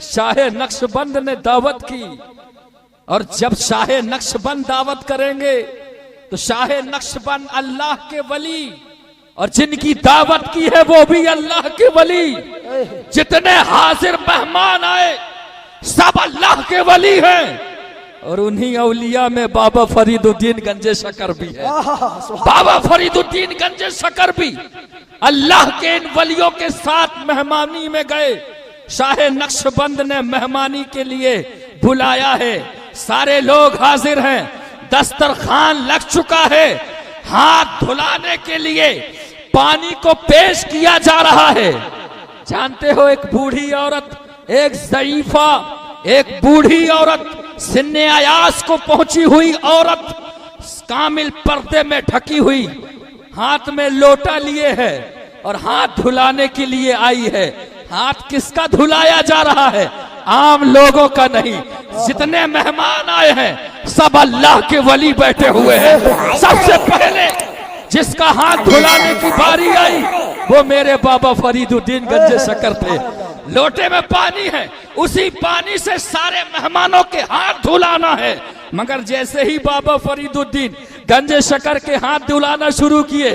शाहे नक्शबंद ने दावत की, और जब शाहे नक्शबंद दावत करेंगे तो शाहे नक्शबंद अल्लाह के वली, और जिनकी दावत की है वो भी अल्लाह के वली। जितने हाजिर मेहमान आए सब अल्लाह के वली हैं, और उन्हीं औलिया में बाबा फरीदुद्दीन गंजे शकर भी है। बाबा फरीदुद्दीन गंजे शकर भी अल्लाह के इन वलियों के साथ मेहमानी में गए। शाहे नक्शबंद ने मेहमानी के लिए बुलाया है, सारे लोग हाजिर हैं, दस्तरखान लग चुका है, हाथ धुलाने के लिए पानी को पेश किया जा रहा है। जानते हो, एक बूढ़ी औरत, एक ज़ईफा, एक बूढ़ी औरत, सिन्ने अयास को पहुंची हुई औरत, कामिल पर्दे में ढकी हुई, हाथ में लोटा लिए है और हाथ धुलाने के लिए आई है। हाथ किसका धुलाया जा रहा है? आम लोगों का नहीं। जितने मेहमान आए हैं सब अल्लाह के वली बैठे हुए हैं। सबसे पहले जिसका हाथ धुलाने की बारी आई वो मेरे बाबा फरीदुद्दीन गंजे शकर थे। लोटे में पानी है, उसी पानी से सारे मेहमानों के हाथ धुलाना है। मगर जैसे ही बाबा फरीदुद्दीन गंजे शकर के हाथ धुलाना शुरू किए,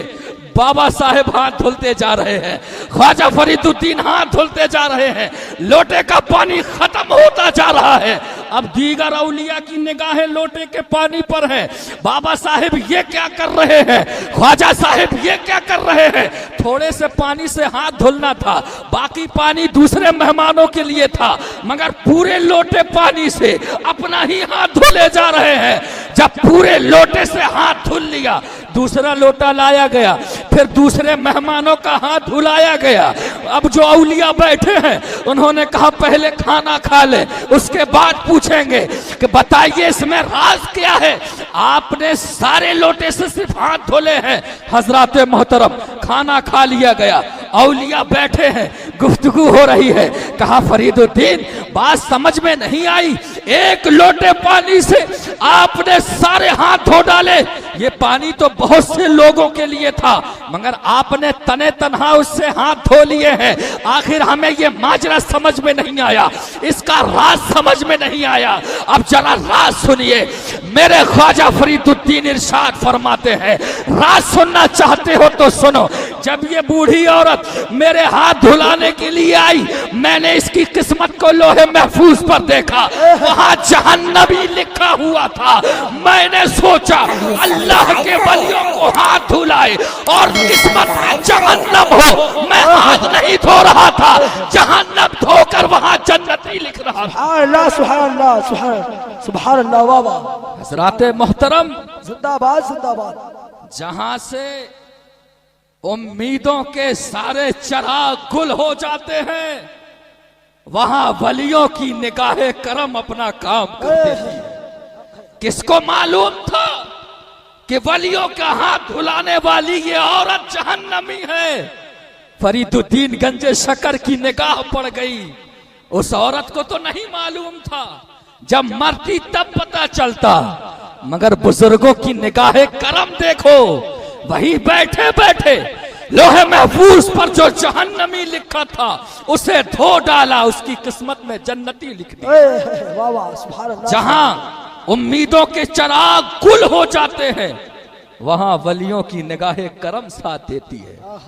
बाबा साहेब हाथ धुलते जा रहे हैं, ख्वाजा फरीदुद्दीन हाथ धुलते जा रहे हैं, लोटे का पानी खत्म होता जा रहा है। अब दीगर औलिया की निगाहें लोटे के पानी पर है। बाबा साहेब ये क्या कर रहे हैं, ख्वाजा साहेब ये क्या कर रहे हैं? थोड़े से पानी से हाथ धुलना था, बाकी पानी दूसरे मेहमानों के लिए था, मगर पूरे लोटे पानी से अपना ही हाथ धुले जा रहे हैं। जब पूरे लोटे से हाथ धुल लिया, दूसरा लोटा लाया गया, फिर दूसरे मेहमानों का हाथ धुलाया गया। अब जो औलिया बैठे हैं उन्होंने कहा पहले खाना खा ले, उसके बाद पूछेंगे कि बताइए इसमें राज क्या है। आपने सारे लोटे से सिर्फ हाथ धोले हैं। हजरात मोहतरम, खाना खा लिया गया, औलिया बैठे हैं, गुफ्तगू हो रही है। कहा फरीदुद्दीन बात समझ में नहीं आई, एक लोटे पानी से आपने सारे हाथ धो डाले। ये पानी तो बहुत से लोगों के लिए था, मगर आपने तने तनहा उससे हाथ धो लिए हैं। आखिर हमें ये माजरा समझ में नहीं आया, इसका राज समझ में नहीं आया। अब जरा राज सुनिए। मेरे ख्वाजा फरीदुद्दीन इरशाद फरमाते हैं, राज सुनना चाहते हो तो सुनो। जब ये बूढ़ी औरत मेरे हाथ धुलाने के लिए आई, मैंने इसकी किस्मत को लोहे महफूज पर देखा, वहां जहन्नमी लिखा हुआ था। मैंने सोचा अल्लाह के वलियों को हाथ धुलाए और किस्मत में जहन्नम हो। मैं हाथ नहीं धो रहा था, जहन्नम धोकर वहां जन्नती लिख रहा था। अल्लाह सुभान अल्लाह सुभान अल्लाह। वाह वाह। हज़राते मोहतरम, जिंदाबाद जिंदाबाद। जहां से उम्मीदों के सारे चिराग गुल हो जाते हैं, वहां वलियों की निगाहे करम अपना काम करते हैं। किसको मालूम था कि वलियों का हाथ धुलाने वाली ये औरत जहन्नमी है? फरीदुद्दीन गंजे शकर की निगाह पड़ गई। उस औरत को तो नहीं मालूम था, जब मरती तब पता चलता। मगर बुजुर्गों की निगाहे करम देखो, वही बैठे बैठे लोहे महफूज पर जो जहन्नमी लिखा था उसे धो डाला, उसकी किस्मत में जन्नती लिख दी। वाह वाह सुभान अल्लाह। जहां उम्मीदों के चिराग गुल हो जाते हैं, वहां वलियों की निगाहे करम साथ देती है।